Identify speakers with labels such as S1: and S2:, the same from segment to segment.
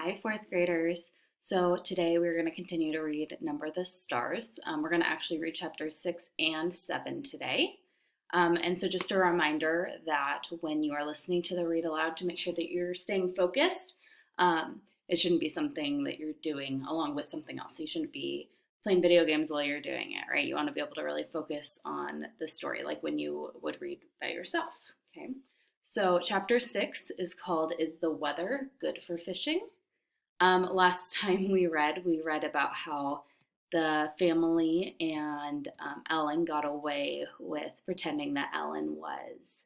S1: Hi, fourth graders. So today we're going to continue to read Number the Stars. We're going to actually read chapters 6 and 7 today. And so just a reminder that when you are listening to the read aloud, to make sure that you're staying focused. It shouldn't be something that you're doing along with something else. You shouldn't be playing video games while you're doing it, right? You want to be able to really focus on the story, like when you would read by yourself, okay? So chapter 6 is called Is the Weather Good for Fishing? Last time we read about how the family and Ellen got away with pretending that Ellen was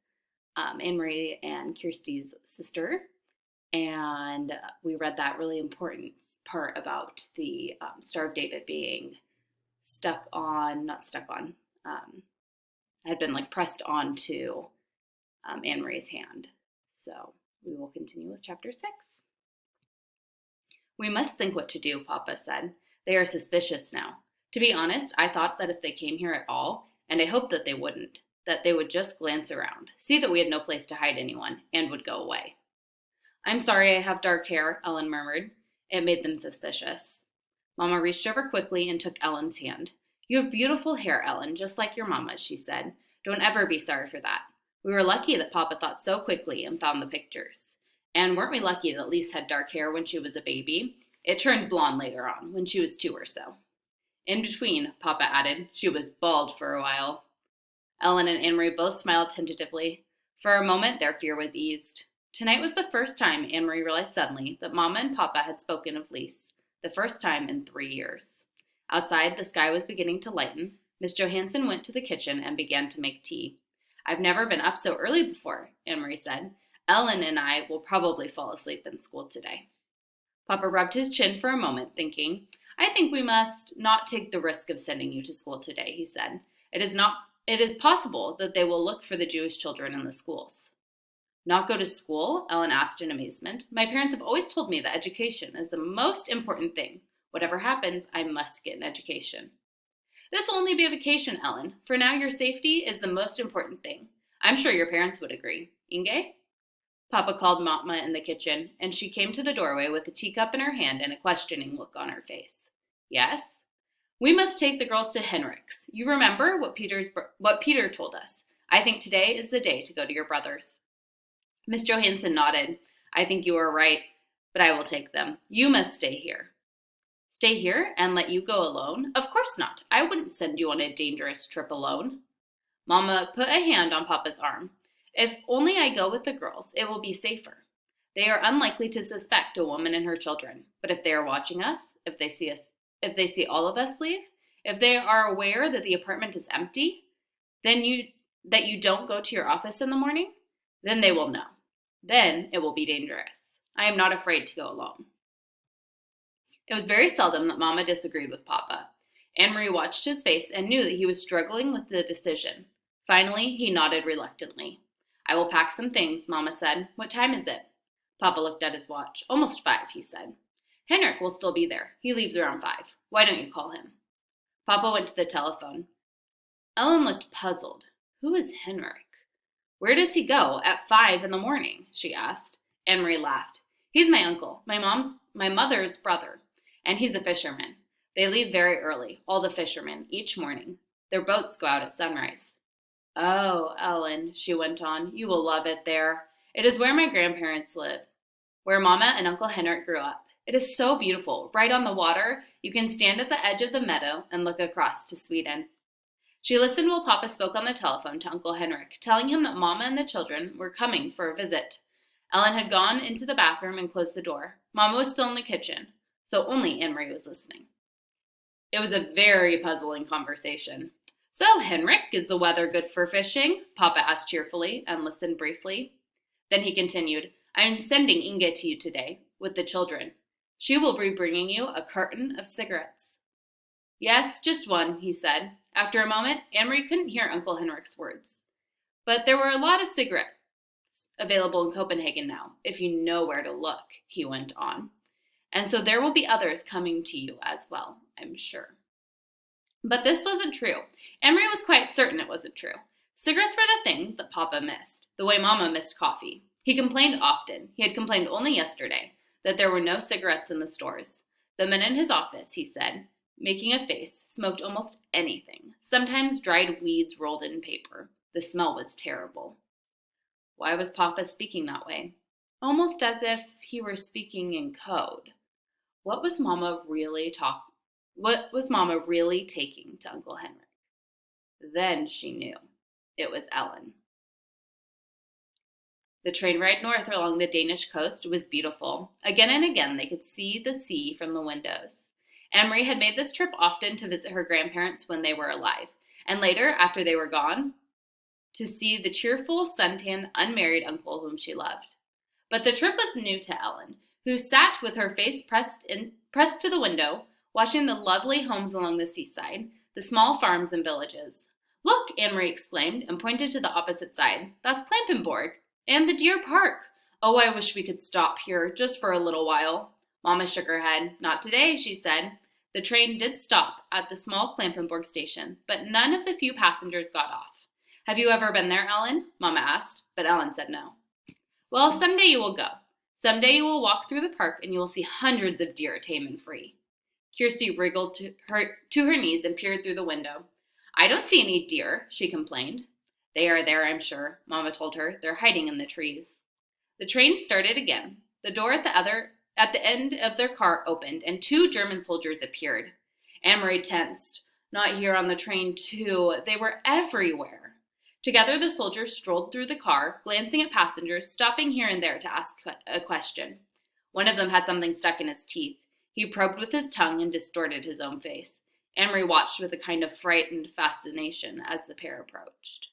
S1: Anne Marie and Kirsty's sister. And we read that really important part about the Star of David being had been like pressed onto Anne Marie's hand. So we will continue with chapter 6. We must think what to do, Papa said. They are suspicious now. To be honest, I thought that if they came here at all, and I hoped that they wouldn't, that they would just glance around, see that we had no place to hide anyone, and would go away. I'm sorry I have dark hair, Ellen murmured. It made them suspicious. Mama reached over quickly and took Ellen's hand. You have beautiful hair, Ellen, just like your mama's, she said. Don't ever be sorry for that. We were lucky that Papa thought so quickly and found the pictures. And weren't we lucky that Lise had dark hair when she was a baby? It turned blonde later on, when she was 2 or so. In between, Papa added, she was bald for a while. Ellen and Anne Marie both smiled tentatively. For a moment, their fear was eased. Tonight was the first time Anne Marie realized suddenly that Mama and Papa had spoken of Lise, the first time in 3 years. Outside, the sky was beginning to lighten. Miss Johansson went to the kitchen and began to make tea. I've never been up so early before, Anne Marie said. Ellen and I will probably fall asleep in school today. Papa rubbed his chin for a moment, thinking, I think we must not take the risk of sending you to school today, he said. It is possible that they will look for the Jewish children in the schools. Not go to school? Ellen asked in amazement. My parents have always told me that education is the most important thing. Whatever happens, I must get an education. This will only be a vacation, Ellen. For now, your safety is the most important thing. I'm sure your parents would agree. Inge? Papa called Mama in the kitchen, and she came to the doorway with a teacup in her hand and a questioning look on her face. Yes? We must take the girls to Henrik's. You remember what Peter told us. I think today is the day to go to your brother's. Miss Johansson nodded. I think you are right, but I will take them. You must stay here. Stay here and let you go alone? Of course not. I wouldn't send you on a dangerous trip alone. Mama put a hand on Papa's arm. If only I go with the girls, it will be safer. They are unlikely to suspect a woman and her children. But if they are watching us, if they see all of us leave, if they are aware that the apartment is empty, that you don't go to your office in the morning, then they will know. Then it will be dangerous. I am not afraid to go alone. It was very seldom that Mama disagreed with Papa. Anne Marie watched his face and knew that he was struggling with the decision. Finally, he nodded reluctantly. I will pack some things, Mama said. What time is it? Papa looked at his watch. Almost 5, he said. Henrik will still be there. He leaves around 5. Why don't you call him? Papa went to the telephone. Ellen looked puzzled. Who is Henrik? Where does he go at 5 in the morning? She asked. Anne Marie laughed. He's my uncle, my mother's brother, and he's a fisherman. They leave very early, all the fishermen, each morning. Their boats go out at sunrise. Oh, Ellen, she went on, you will love it there. It is where my grandparents live, where Mama and Uncle Henrik grew up. It is so beautiful, right on the water. You can stand at the edge of the meadow and look across to Sweden. She listened while Papa spoke on the telephone to Uncle Henrik, telling him that Mama and the children were coming for a visit. Ellen had gone into the bathroom and closed the door. Mama was still in the kitchen, so only Anne Marie was listening. It was a very puzzling conversation. So, Henrik, is the weather good for fishing? Papa asked cheerfully and listened briefly. Then he continued, I am sending Inge to you today, with the children. She will be bringing you a carton of cigarettes. Yes, just one, he said. After a moment, Anne Marie couldn't hear Uncle Henrik's words. But there were a lot of cigarettes available in Copenhagen now, if you know where to look, he went on. And so there will be others coming to you as well, I'm sure. But this wasn't true. Anne Marie was quite certain it wasn't true. Cigarettes were the thing that Papa missed, the way Mama missed coffee. He complained often. He had complained only yesterday. that there were no cigarettes in the stores. The men in his office, he said, making a face, smoked almost anything, sometimes dried weeds rolled in paper. The smell was terrible. Why was Papa speaking that way? Almost as if he were speaking in code. What was Mama really taking to Uncle Henrik? Then she knew. It was Ellen. The train ride north along the Danish coast was beautiful. Again and again they could see the sea from the windows. Anne-Marie had made this trip often to visit her grandparents when they were alive, and later, after they were gone, to see the cheerful, suntanned, unmarried uncle whom she loved. But the trip was new to Ellen, who sat with her face pressed to the window, watching the lovely homes along the seaside, the small farms and villages. "Look," Anne-Marie exclaimed, and pointed to the opposite side. "That's Klampenborg. And the deer park. Oh, I wish we could stop here, just for a little while." Mama shook her head. "Not today," she said. The train did stop at the small Klampenborg station, but none of the few passengers got off. "Have you ever been there, Ellen?" Mama asked, but Ellen said no. "Well, someday you will go. Someday you will walk through the park and you will see hundreds of deer, tame and free." Kirsty wriggled to her knees and peered through the window. "I don't see any deer," she complained. "They are there, I'm sure," Mama told her. "They're hiding in the trees." The train started again. The door at the end of their car opened, and 2 German soldiers appeared. Anne-Marie tensed. Not here on the train, too. They were everywhere. Together, the soldiers strolled through the car, glancing at passengers, stopping here and there to ask a question. One of them had something stuck in his teeth. He probed with his tongue and distorted his own face. Anne-Marie watched with a kind of frightened fascination as the pair approached.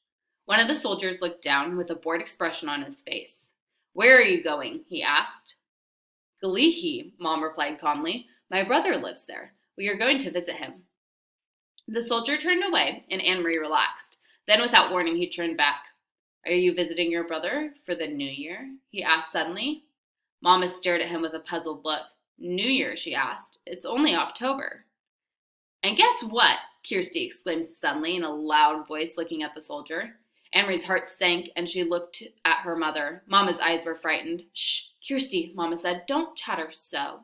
S1: One of the soldiers looked down with a bored expression on his face. "Where are you going?" he asked. "Galihi," Mom replied calmly. "My brother lives there. We are going to visit him." The soldier turned away, and Anne-Marie relaxed. Then, without warning, he turned back. "Are you visiting your brother for the New Year?" he asked suddenly. Mama stared at him with a puzzled look. "New Year?" she asked. "It's only October." "And guess what?" Kirsty exclaimed suddenly in a loud voice, looking at the soldier. Anne-Marie's heart sank, and she looked at her mother. Mama's eyes were frightened. "Shh, Kirsty," Mama said. "Don't chatter so."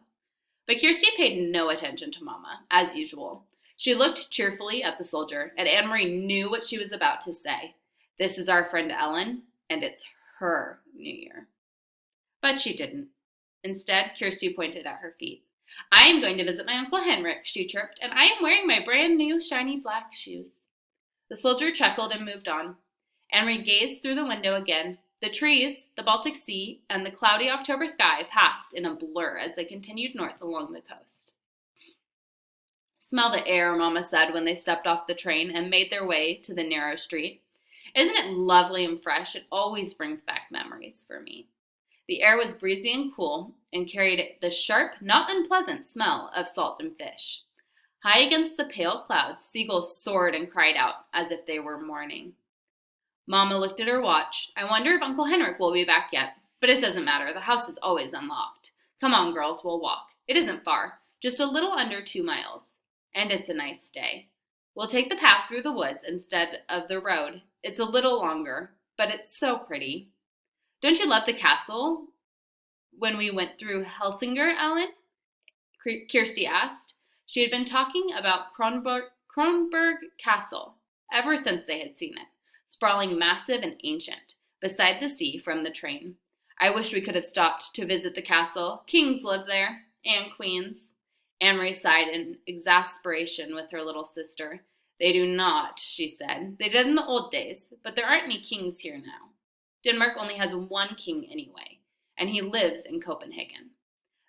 S1: But Kirsty paid no attention to Mama, as usual. She looked cheerfully at the soldier, and Anne-Marie knew what she was about to say. "This is our friend Ellen, and it's her New Year." But she didn't. Instead, Kirsty pointed at her feet. "I am going to visit my Uncle Henrik," she chirped, "and I am wearing my brand new shiny black shoes." The soldier chuckled and moved on. Anne-Marie gazed through the window again. The trees, the Baltic Sea, and the cloudy October sky passed in a blur as they continued north along the coast. "Smell the air," Mama said when they stepped off the train and made their way to the narrow street. "Isn't it lovely and fresh? It always brings back memories for me." The air was breezy and cool and carried the sharp, not unpleasant smell of salt and fish. High against the pale clouds, seagulls soared and cried out as if they were mourning. Mama looked at her watch. "I wonder if Uncle Henrik will be back yet. But it doesn't matter. The house is always unlocked. Come on, girls, we'll walk. It isn't far, just a little under 2 miles. And it's a nice day. We'll take the path through the woods instead of the road. It's a little longer, but it's so pretty." "Don't you love the castle when we went through Helsingør, Ellen?" Kirsty asked. She had been talking about Kronborg Castle ever since they had seen it, sprawling massive and ancient, beside the sea from the train. "I wish we could have stopped to visit the castle. Kings live there, and queens." Anne-Marie sighed in exasperation with her little sister. "They do not," she said. "They did in the old days, but there aren't any kings here now. Denmark only has 1 king anyway, and he lives in Copenhagen."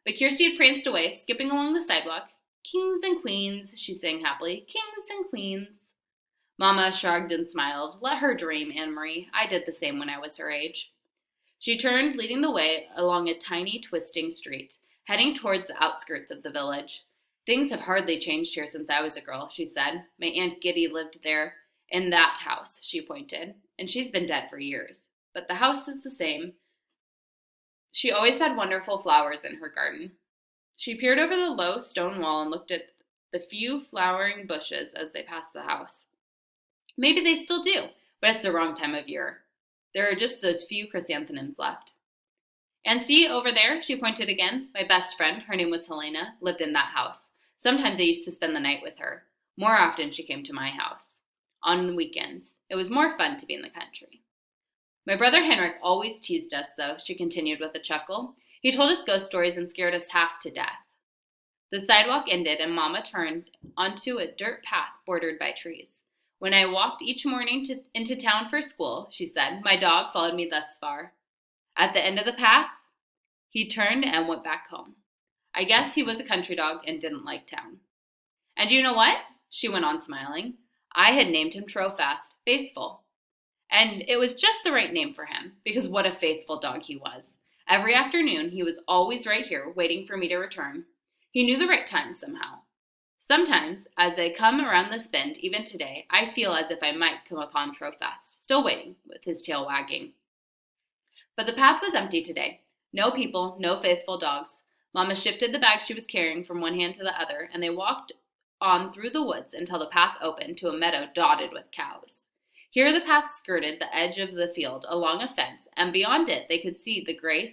S1: But Kirsty had pranced away, skipping along the sidewalk. "Kings and queens," she sang happily. "Kings and queens." Mama shrugged and smiled. "Let her dream, Anne-Marie. I did the same when I was her age." She turned, leading the way along a tiny, twisting street, heading towards the outskirts of the village. "Things have hardly changed here since I was a girl," she said. "My Aunt Giddy lived there, in that house," she pointed, "and she's been dead for years. But the house is the same. She always had wonderful flowers in her garden." She peered over the low stone wall and looked at the few flowering bushes as they passed the house. "Maybe they still do, but it's the wrong time of year. There are just those few chrysanthemums left." And see, over there, she pointed again. My best friend, her name was Helena, lived in that house. Sometimes I used to spend the night with her. More often, she came to my house. On weekends. It was more fun to be in the country. My brother Henrik always teased us, though, she continued with a chuckle. He told us ghost stories and scared us half to death. The sidewalk ended, and Mama turned onto a dirt path bordered by trees. When I walked each morning into town for school, she said, my dog followed me thus far. At the end of the path, he turned and went back home. I guess he was a country dog and didn't like town. And you know what? She went on smiling. I had named him Trofast, Faithful. And it was just the right name for him, because what a faithful dog he was. Every afternoon, he was always right here, waiting for me to return. He knew the right time somehow. Sometimes, as I come around this bend, even today, I feel as if I might come upon Trofast, still waiting, with his tail wagging. But the path was empty today. No people, no faithful dogs. Mama shifted the bag she was carrying from one hand to the other, and they walked on through the woods until the path opened to a meadow dotted with cows. Here the path skirted the edge of the field along a fence, and beyond it they could see the gray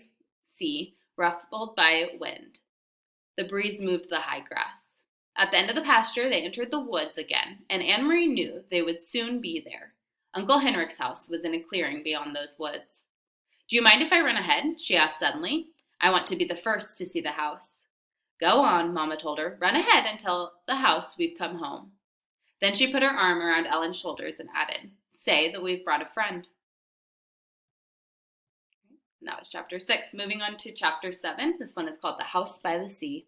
S1: sea ruffled by wind. The breeze moved the high grass. At the end of the pasture, they entered the woods again, and Anne-Marie knew they would soon be there. Uncle Henrik's house was in a clearing beyond those woods. Do you mind if I run ahead? She asked suddenly. I want to be the first to see the house. Go on, Mama told her. Run ahead until the house we've come home. Then she put her arm around Ellen's shoulders and added, say that we've brought a friend. And that was chapter 6. Moving on to chapter 7. This one is called The House by the Sea.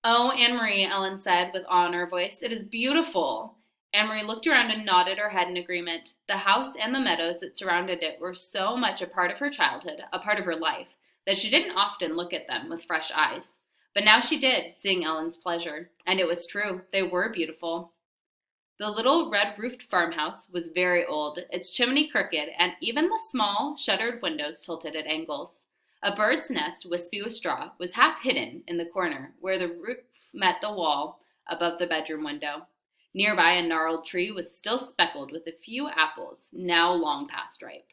S1: Oh, Anne-Marie, Ellen said with awe in her voice, it is beautiful. Anne-Marie looked around and nodded her head in agreement. The house and the meadows that surrounded it were so much a part of her childhood, a part of her life, that she didn't often look at them with fresh eyes. But now she did, seeing Ellen's pleasure. And it was true. They were beautiful. The little red-roofed farmhouse was very old, its chimney crooked, and even the small, shuttered windows tilted at angles. A bird's nest, wispy with straw, was half hidden in the corner, where the roof met the wall above the bedroom window. Nearby, a gnarled tree was still speckled with a few apples, now long past ripe.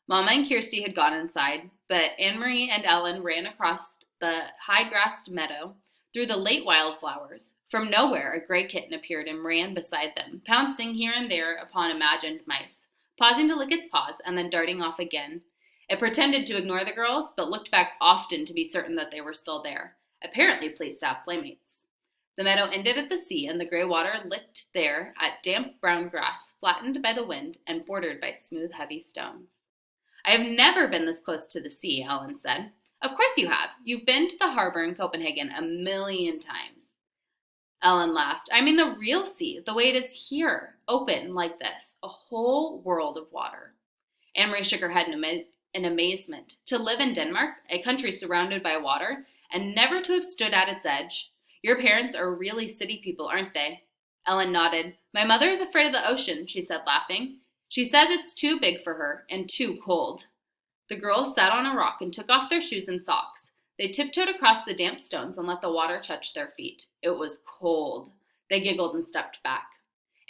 S1: Mama and Kirsty had gone inside, but Anne-Marie and Ellen ran across the high-grassed meadow, through the late wildflowers. From nowhere, a gray kitten appeared and ran beside them, pouncing here and there upon imagined mice, pausing to lick its paws and then darting off again. It pretended to ignore the girls, but looked back often to be certain that they were still there, apparently pleased to have playmates. The meadow ended at the sea, and the gray water licked there at damp brown grass, flattened by the wind and bordered by smooth, heavy stones. I have never been this close to the sea, Ellen said. Of course you have. You've been to the harbor in Copenhagen 1,000,000 times. Ellen laughed. I mean the real sea, the way it is here, open like this, a whole world of water. Anne-Marie shook her head in amazement. To live in Denmark, a country surrounded by water, and never to have stood at its edge. Your parents are really city people, aren't they? Ellen nodded. My mother is afraid of the ocean, she said, laughing. She says it's too big for her and too cold. The girls sat on a rock and took off their shoes and socks. They tiptoed across the damp stones and let the water touch their feet. It was cold. They giggled and stepped back.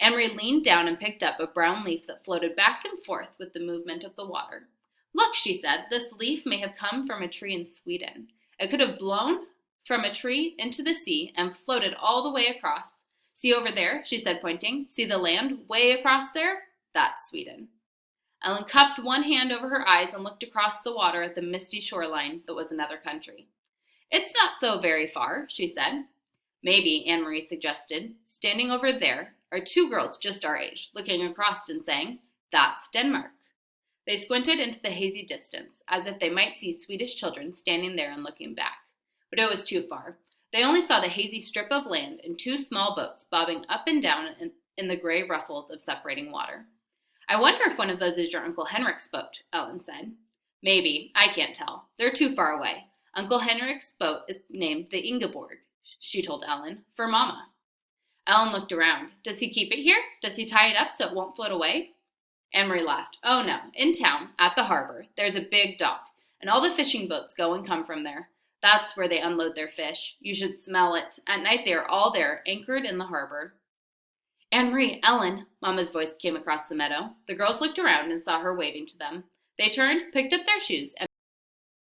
S1: Anne-Marie leaned down and picked up a brown leaf that floated back and forth with the movement of the water. Look, she said, this leaf may have come from a tree in Sweden. It could have blown from a tree into the sea and floated all the way across. See over there, she said, pointing. See the land way across there? That's Sweden. Ellen cupped one hand over her eyes and looked across the water at the misty shoreline that was another country. It's not so very far, she said. Maybe, Anne-Marie suggested. Standing over there are two girls just our age, looking across and saying, that's Denmark. They squinted into the hazy distance, as if they might see Swedish children standing there and looking back. But it was too far. They only saw the hazy strip of land and two small boats bobbing up and down in the gray ruffles of separating water. I wonder if one of those is your Uncle Henrik's boat, Ellen said. Maybe. I can't tell. They're too far away. Uncle Henrik's boat is named the Ingeborg, she told Ellen, for Mama. Ellen looked around. Does he keep it here? Does he tie it up so it won't float away? Anne-Marie laughed. Oh, no. In town, at the harbor, there's a big dock, and all the fishing boats go and come from there. That's where they unload their fish. You should smell it. At night they are all there, anchored in the harbor. Anne-Marie, Ellen, Mama's voice came across the meadow. The girls looked around and saw her waving to them. They turned, picked up their shoes, and